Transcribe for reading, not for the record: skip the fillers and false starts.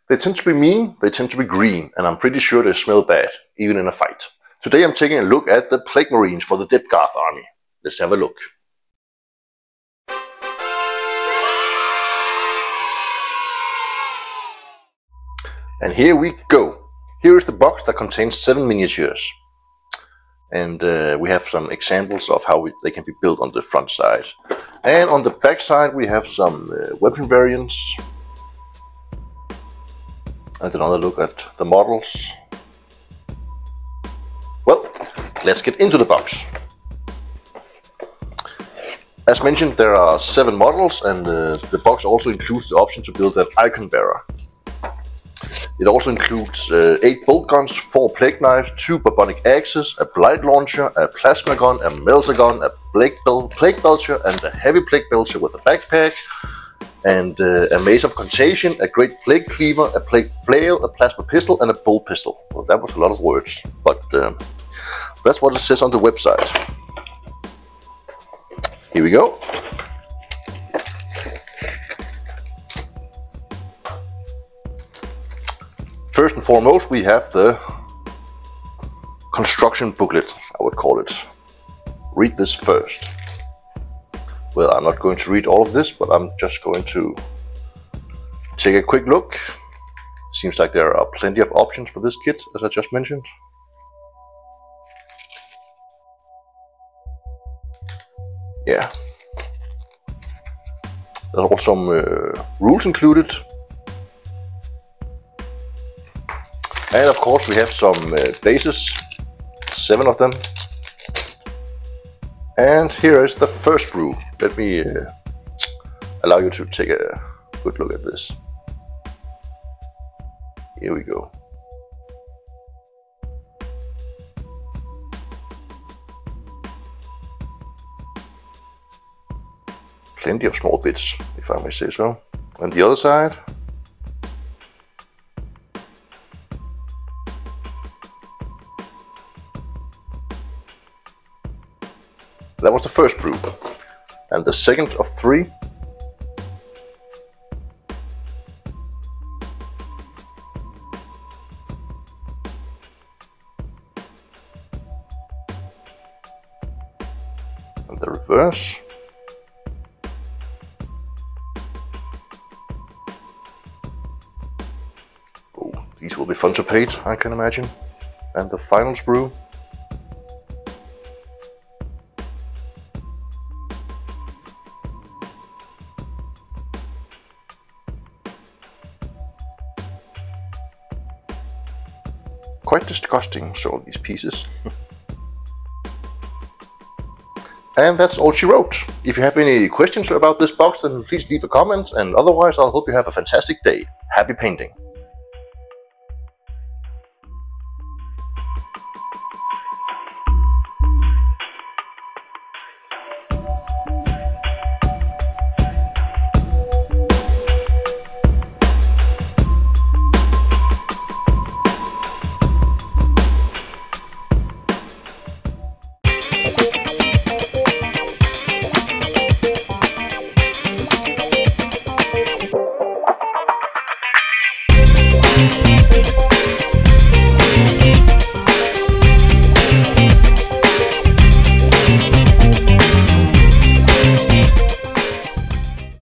They tend to be mean, they tend to be green, and I'm pretty sure they smell bad, even in a fight. Today I'm taking a look at the Plague Marines for the Depth-Guard army. Let's have a look. And here we go. Here is the box that contains 7 miniatures. And we have some examples of how they can be built on the front side. And on the back side we have some weapon variants. And another look at the models. Well, let's get into the box. As mentioned, there are 7 models, and the box also includes the option to build an icon bearer. It also includes 8 bolt guns, 4 plague knives, 2 barbonic axes, a blight launcher, a plasma gun, a melter gun, a plague belcher, and a heavy plague belcher with a backpack, and a mace of contagion, a great plague cleaver, a plague flail, a plasma pistol, and a bolt pistol. Well, that was a lot of words, but that's what it says on the website. Here we go. First and foremost, we have the construction booklet, I would call it. Read this first. Well, I'm not going to read all of this, but I'm just going to take a quick look. Seems like there are plenty of options for this kit, as I just mentioned. Yeah. There are also some rules included. And of course we have some bases, 7 of them. And here is the first brew. Let me allow you to take a good look at this. Here we go. Plenty of small bits, if I may say so. And the other side. That was the first brew. And the second of 3. And the reverse. Oh, these will be fun to paint, I can imagine. And the final brew. Quite disgusting, so all these pieces. And that's all she wrote. If you have any questions about this box, then please leave a comment, and otherwise I'll hope you have a fantastic day. Happy painting!